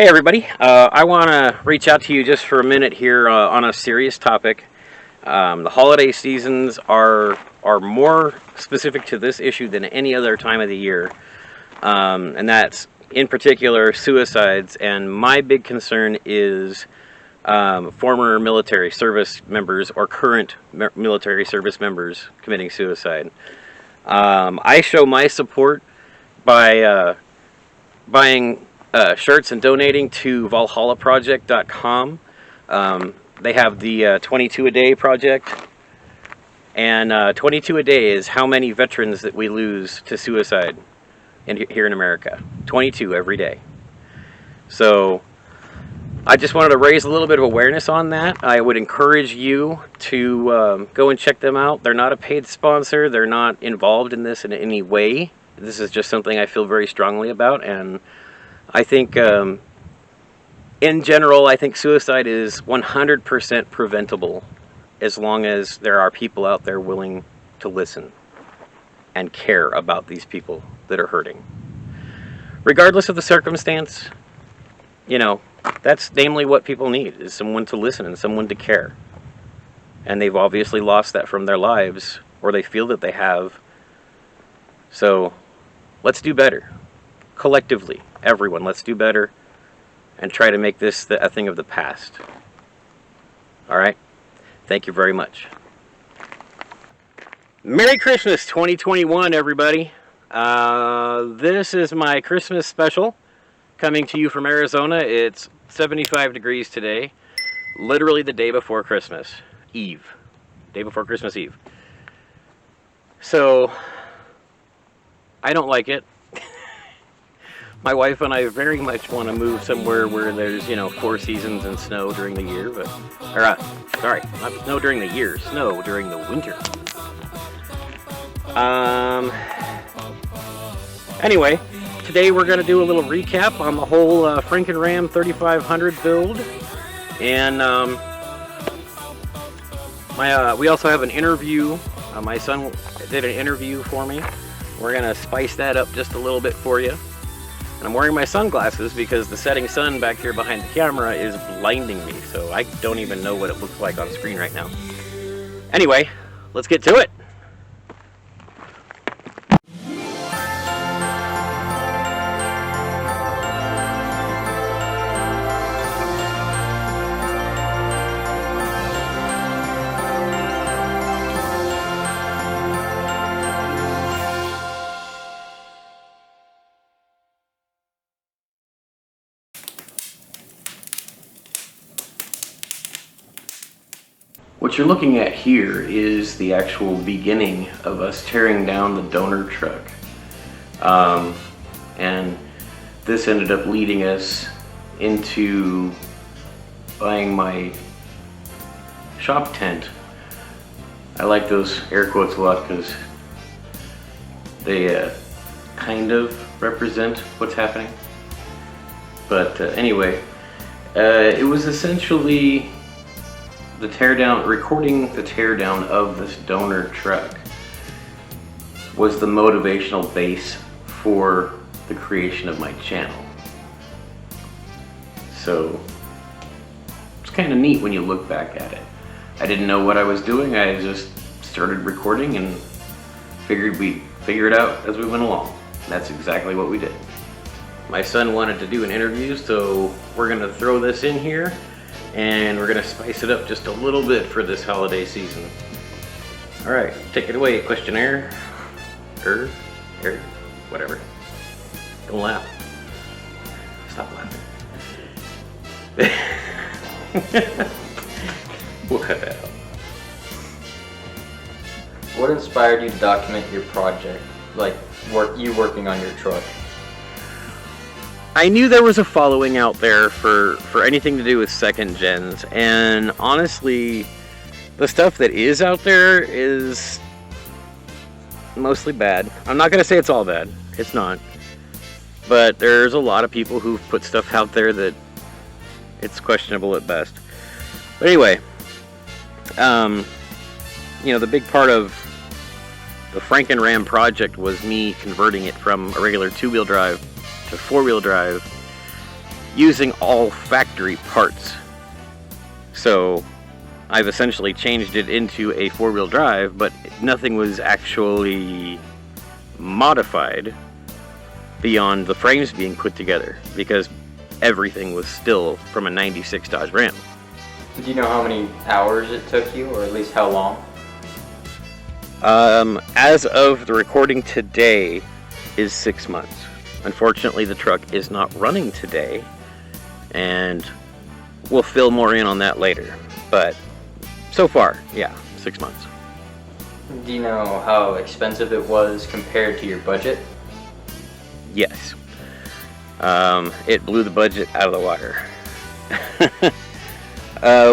Hey everybody, I want to reach out to you just for a minute here on a serious topic. The holiday seasons are more specific to this issue than any other time of the year, and that's in particular suicides. And my big concern is former military service members or current military service members committing suicide. I show my support by buying shirts and donating to valhallaproject.com. They have the 22 a day project, and 22 a day is how many veterans that we lose to suicide here in America. 22 every day. So I just wanted to raise a little bit of awareness on that. I would encourage you to go and check them out. They're not a paid sponsor. They're not involved in this in any way. This is just something I feel very strongly about, and I think, in general, I think suicide is 100% preventable as long as there are people out there willing to listen and care about these people that are hurting. Regardless of the circumstance, you know, that's namely what people need, is someone to listen and someone to care. And they've obviously lost that from their lives, or they feel that they have. So, let's do better. Collectively. Everyone, let's do better and try to make this a thing of the past. Alright? Thank you very much. Merry Christmas 2021, everybody. This is my Christmas special coming to you from Arizona. It's 75 degrees today. Literally the day before Christmas Eve. Day before Christmas Eve. So, I don't like it. My wife and I very much want to move somewhere where there's, 4 seasons and snow during the year, not snow during the year, snow during the winter. Anyway, today we're going to do a little recap on the whole FrankenRam 3500 build, and we also have an interview. My son did an interview for me. We're going to spice that up just a little bit for you. And I'm wearing my sunglasses because the setting sun back here behind the camera is blinding me, so I don't even know what it looks like on screen right now. Anyway, let's get to it. What you're looking at here is the actual beginning of us tearing down the donor truck. And this ended up leading us into buying my shop tent. I like those air quotes a lot because they kind of represent what's happening. But anyway, it was essentially recording the teardown of this donor truck was the motivational base for the creation of my channel. So it's kind of neat when you look back at it. I didn't know what I was doing. I just started recording and figured we'd figure it out as we went along. And that's exactly what we did. My son wanted to do an interview, so we're gonna throw this in here. And we're going to spice it up just a little bit for this holiday season. Alright, take it away, questionnaire. Whatever. Don't laugh. Stop laughing. We'll cut that out. What inspired you to document your project? Like, you working on your truck? I knew there was a following out there for anything to do with second gens, and honestly, the stuff that is out there is mostly bad. I'm not going to say it's all bad. It's not. But there's a lot of people who've put stuff out there that it's questionable at best. But anyway, the big part of the FrankenRam project was me converting it from a regular two-wheel drive to four-wheel drive using all factory parts. So I've essentially changed it into a four-wheel drive, but nothing was actually modified beyond the frames being put together, because everything was still from a 96 Dodge Ram. Do you know how many hours it took you, or at least how long? As of the recording today is 6 months. Unfortunately, the truck is not running today, and we'll fill more in on that later. But so far, yeah, 6 months. Do you know how expensive it was compared to your budget? Yes. It blew the budget out of the water.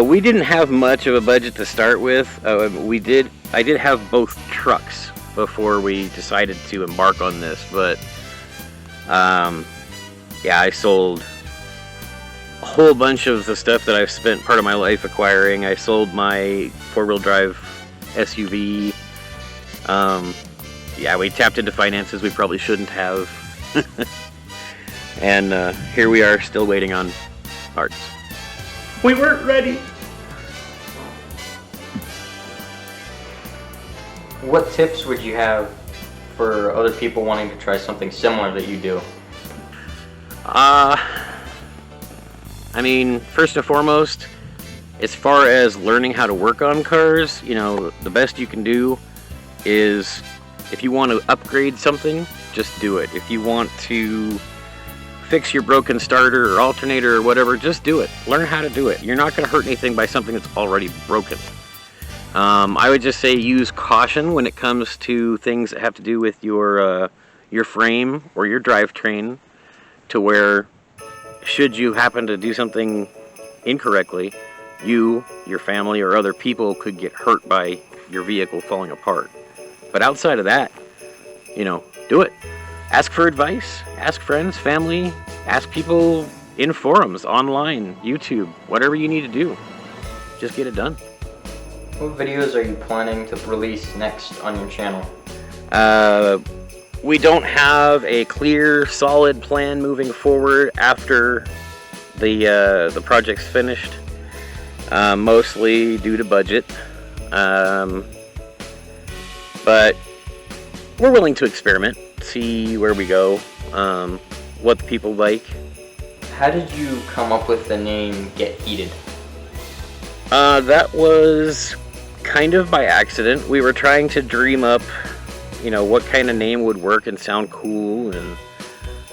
We didn't have much of a budget to start with. I did have both trucks before we decided to embark on this, but yeah, I sold a whole bunch of the stuff that I've spent part of my life acquiring. I sold my four-wheel drive SUV. Yeah, we tapped into finances we probably shouldn't have. And here we are, still waiting on parts. We weren't ready. What tips would you have for other people wanting to try something similar that you do? I mean, first and foremost, as far as learning how to work on cars, you know, the best you can do is, if you want to upgrade something, just do it. If you want to fix your broken starter or alternator or whatever, just do it. Learn how to do it. You're not going to hurt anything by something that's already broken. I would just say use caution when it comes to things that have to do with your frame or your drivetrain, to where should you happen to do something incorrectly, you, your family, or other people could get hurt by your vehicle falling apart. But outside of that, you know, do it. Ask for advice. Ask friends, family. Ask people in forums, online, YouTube, whatever you need to do. Just get it done. What videos are you planning to release next on your channel? We don't have a clear, solid plan moving forward after the project's finished, mostly due to budget. But we're willing to experiment, see where we go, what the people like. How did you come up with the name Get Heated? That was kind of by accident. We were trying to dream up, you know, what kind of name would work and sound cool, and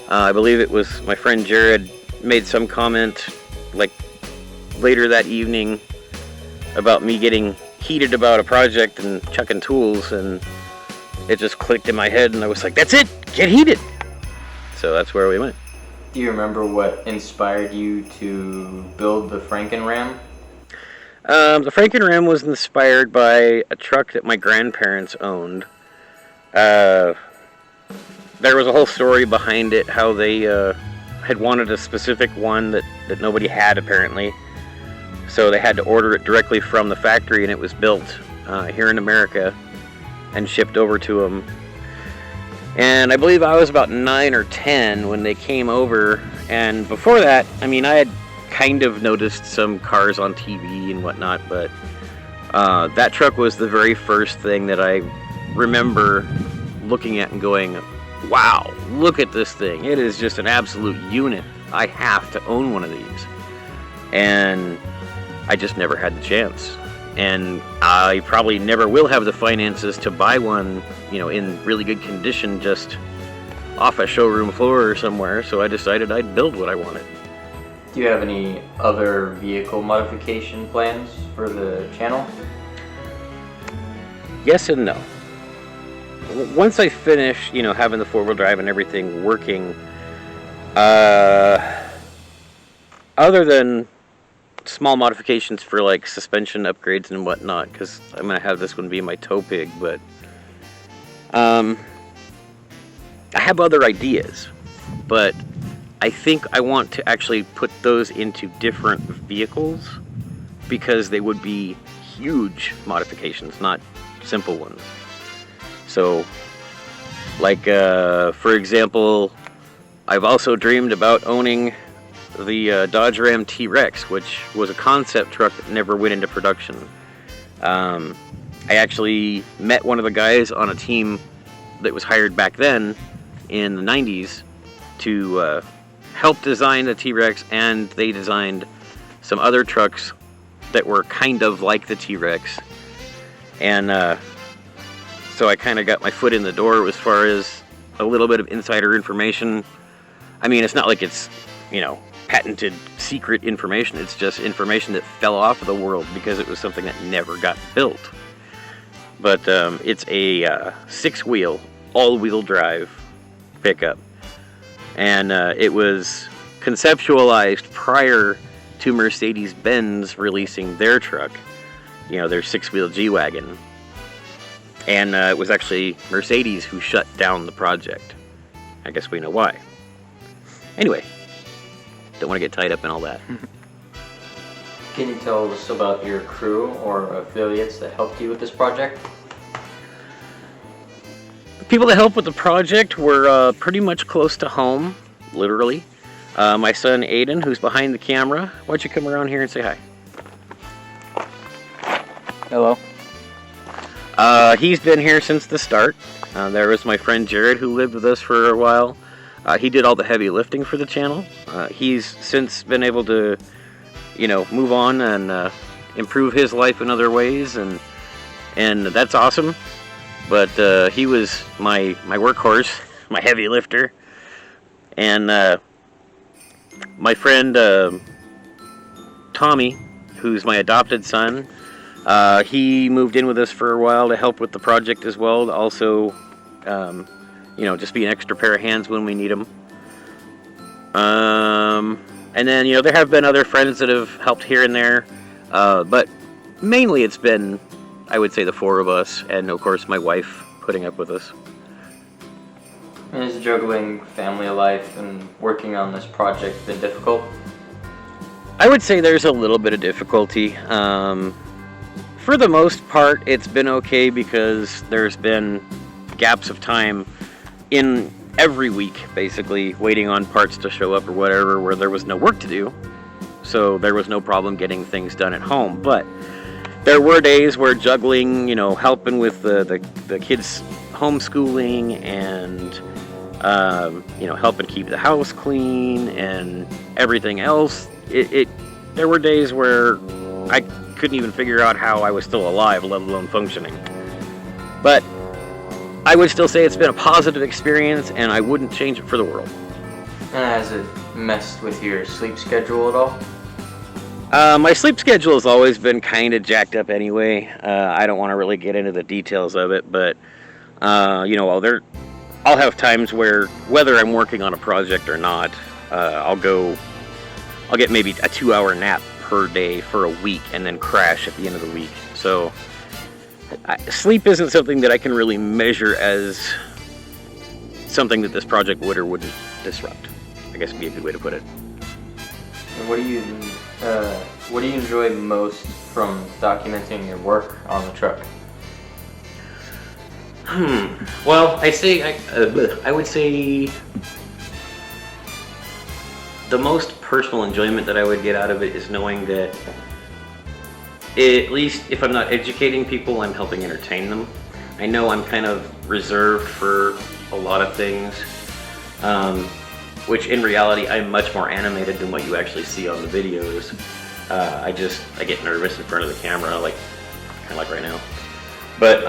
I believe it was my friend Jared made some comment like later that evening about me getting heated about a project and chucking tools, and it just clicked in my head, and I was like, that's it, get heated. So that's where we went. Do you remember what inspired you to build the FrankenRam? The FrankenRam was inspired by a truck that my grandparents owned. There was a whole story behind it, how they had wanted a specific one that nobody had apparently. So they had to order it directly from the factory, and it was built here in America and shipped over to them. And I believe I was about 9 or 10 when they came over, and before that, I mean, I had kind of noticed some cars on TV and whatnot, but that truck was the very first thing that I remember looking at and going, wow, look at this thing. It is just an absolute unit. I have to own one of these. And I just never had the chance. And I probably never will have the finances to buy one, you know, in really good condition, just off a showroom floor or somewhere. So I decided I'd build what I wanted. Do you have any other vehicle modification plans for the channel? Yes and no. Once I finish, you know, having the four-wheel drive and everything working, other than small modifications for like suspension upgrades and whatnot, because I'm gonna have this one be my tow pig, but I have other ideas, but I think I want to actually put those into different vehicles, because they would be huge modifications, not simple ones. So, like, for example, I've also dreamed about owning the Dodge Ram T-Rex, which was a concept truck that never went into production. I actually met one of the guys on a team that was hired back then in the 90s to help design the T-Rex, and they designed some other trucks that were kind of like the T-Rex. And so I kind of got my foot in the door as far as a little bit of insider information. I mean, it's not like it's, you know, patented secret information. It's just information that fell off of the world because it was something that never got built. But it's a 6-wheel, all-wheel drive pickup. And it was conceptualized prior to Mercedes-Benz releasing their truck, you know, their 6-wheel G-Wagon. And it was actually Mercedes who shut down the project. I guess we know why. Anyway, don't want to get tied up in all that. Can you tell us about your crew or affiliates that helped you with this project? The people that helped with the project were pretty much close to home, literally. My son Aiden, who's behind the camera. Why don't you come around here and say hi? Hello. He's been here since the start. There was my friend Jared, who lived with us for a while. He did all the heavy lifting for the channel. He's since been able to, you know, move on and improve his life in other ways, and that's awesome. But he was my workhorse, my heavy lifter. And my friend Tommy, who's my adopted son, he moved in with us for a while to help with the project as well. To also, you know, just be an extra pair of hands when we need them. And then, you know, there have been other friends that have helped here and there, but mainly it's been, I would say, the 4 of us, and of course my wife putting up with us. And is juggling family life and working on this project been difficult? I would say there's a little bit of difficulty. For the most part, it's been okay because there's been gaps of time in every week, basically, waiting on parts to show up or whatever, where there was no work to do. So there was no problem getting things done at home. But there were days where juggling, you know, helping with the kids' homeschooling and, you know, helping keep the house clean and everything else. There were days where I couldn't even figure out how I was still alive, let alone functioning. But I would still say it's been a positive experience, and I wouldn't change it for the world. And has it messed with your sleep schedule at all? My sleep schedule has always been kind of jacked up anyway. I don't want to really get into the details of it, but you know, I'll have times where, whether I'm working on a project or not, I'll get maybe a 2-hour nap per day for a week and then crash at the end of the week. So sleep isn't something that I can really measure as something that this project would or wouldn't disrupt, I guess would be a good way to put it. And what do you enjoy most from documenting your work on the truck? Well, I would say the most personal enjoyment that I would get out of it is knowing that, at least if I'm not educating people, I'm helping entertain them. I know I'm kind of reserved for a lot of things, which in reality I'm much more animated than what you actually see on the videos. I get nervous in front of the camera, kind of like right now. But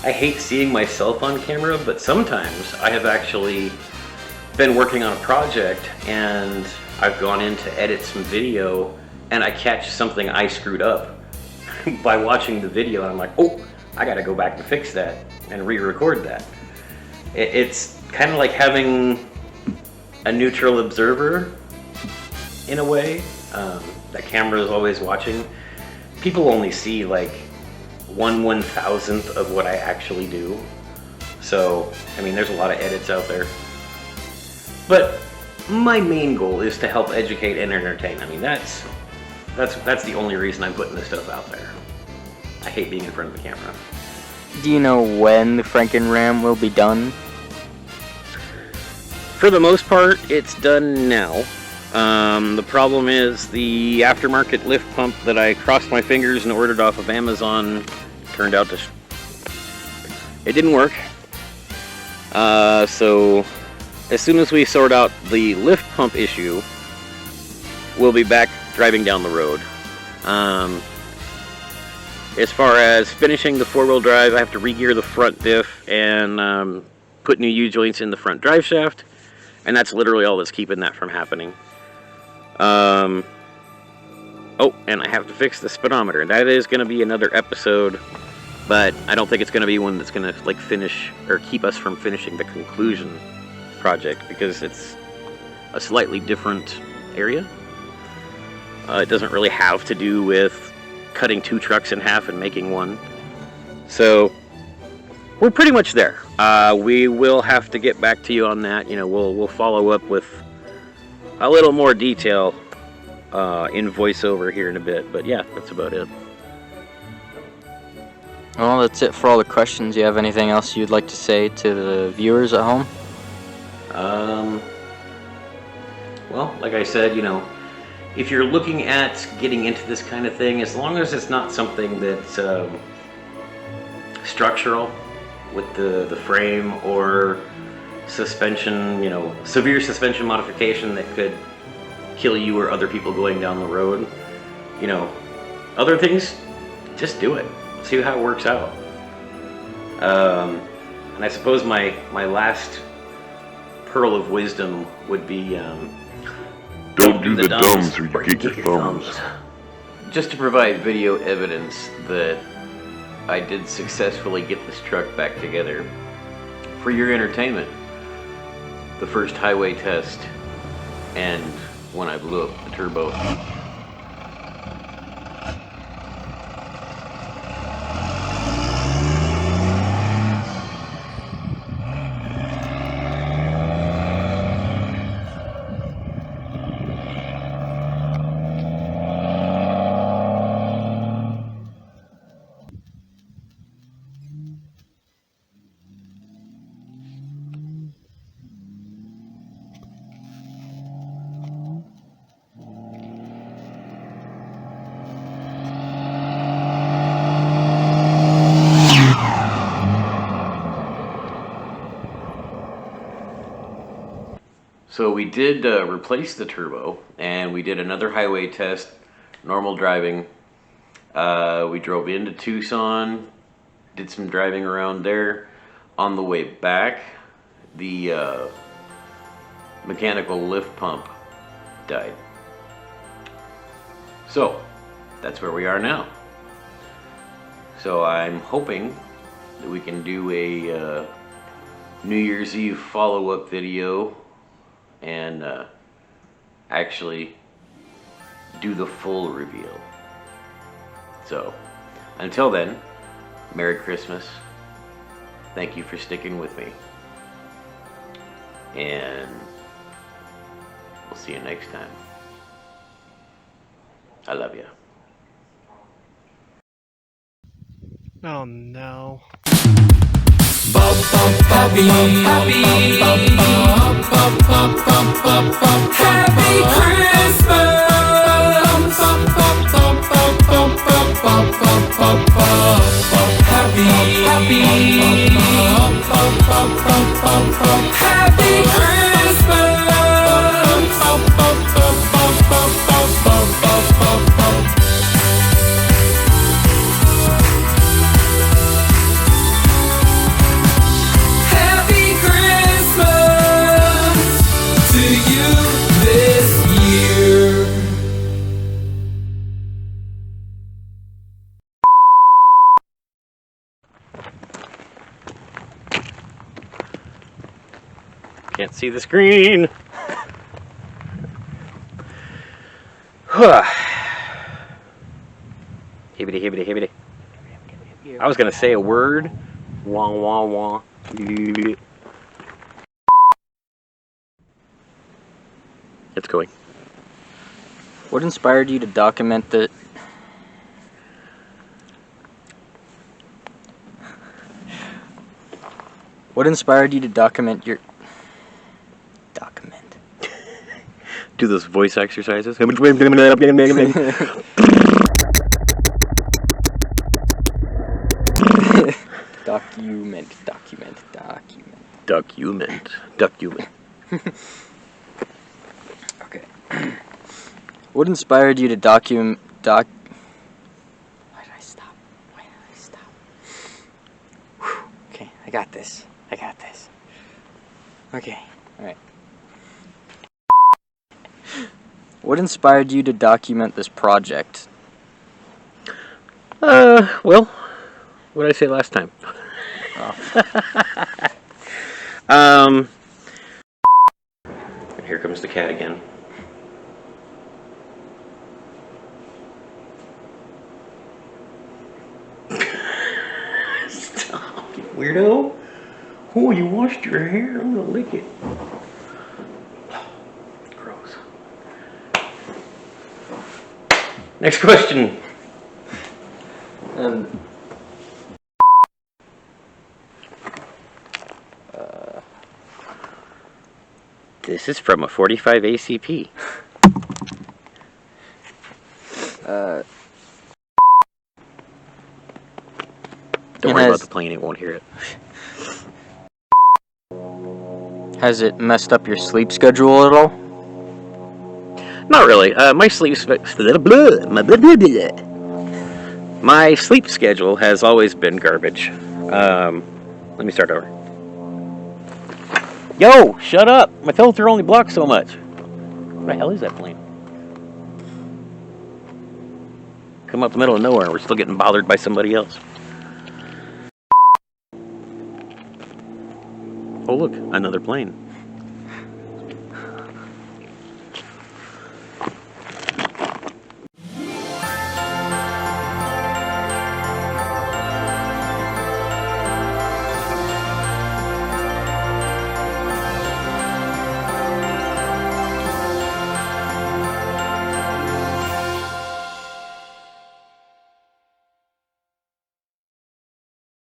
I hate seeing myself on camera, but sometimes I have actually been working on a project and I've gone in to edit some video and I catch something I screwed up by watching the video, and I'm like, oh, I gotta go back and fix that and re-record that. It's kind of like having a neutral observer in a way. The camera is always watching. People only see like 1/1000th of what I actually do. So, I mean, there's a lot of edits out there. But my main goal is to help educate and entertain. I mean, that's the only reason I'm putting this stuff out there. I hate being in front of the camera. Do you know when the FrankenRam will be done? For the most part, it's done now. The problem is the aftermarket lift pump that I crossed my fingers and ordered off of Amazon turned out to... it didn't work. So as soon as we sort out the lift pump issue, we'll be back driving down the road. As far as finishing the four-wheel drive, I have to re-gear the front diff and put new U-joints in the front drive shaft, and that's literally all that's keeping that from happening. Oh, and I have to fix the speedometer. That is going to be another episode, but I don't think it's going to be one that's going to like finish or keep us from finishing the conclusion project, because it's a slightly different area. It doesn't really have to do with cutting two trucks in half and making one. So we're pretty much there. We will have to get back to you on that. You know, we'll follow up with a little more detail in voiceover here in a bit. But yeah, that's about it. Well, that's it for all the questions. You have anything else you'd like to say to the viewers at home? Well, like I said, you know, if you're looking at getting into this kind of thing, as long as it's not something that's structural with the frame or suspension, you know, severe suspension modification that could kill you or other people going down the road, you know, other things, just do it. See how it works out. And I suppose my last pearl of wisdom would be don't do the dumbs or you get your thumbs. Just to provide video evidence that I did successfully get this truck back together for your entertainment. The first highway test and when I blew up the turbo. So we did replace the turbo, and we did another highway test, normal driving. We drove into Tucson, did some driving around there. On the way back, the mechanical lift pump died. So that's where we are now. So I'm hoping that we can do a New Year's Eve follow-up video and actually do the full reveal. So until then, Merry Christmas. Thank you for sticking with me, and we'll see you next time. I love you. Oh no. Happy Can't see the screen. Hibbity, hibbity, hibbity. I was gonna say a word. Wah, wah, wah. It's going. What inspired you to document the... What inspired you to document your... Do those voice exercises. Document. Document. Okay. What inspired you to Why did I stop? Whew. Okay, I got this. Okay, alright. What inspired you to document this project? Well, what did I say last time? And here comes the cat again. Stop, you weirdo. Oh, you washed your hair. I'm gonna lick it. Gross. Next question. This is from a 45 ACP. Don't worry about the plane, it won't hear it. Has it messed up your sleep schedule at all? Not really. My sleep schedule has always been garbage. Let me start over. Yo, shut up! My filter only blocks so much. What the hell is that plane? Come up the middle of nowhere and we're still getting bothered by somebody else. Oh look, another plane.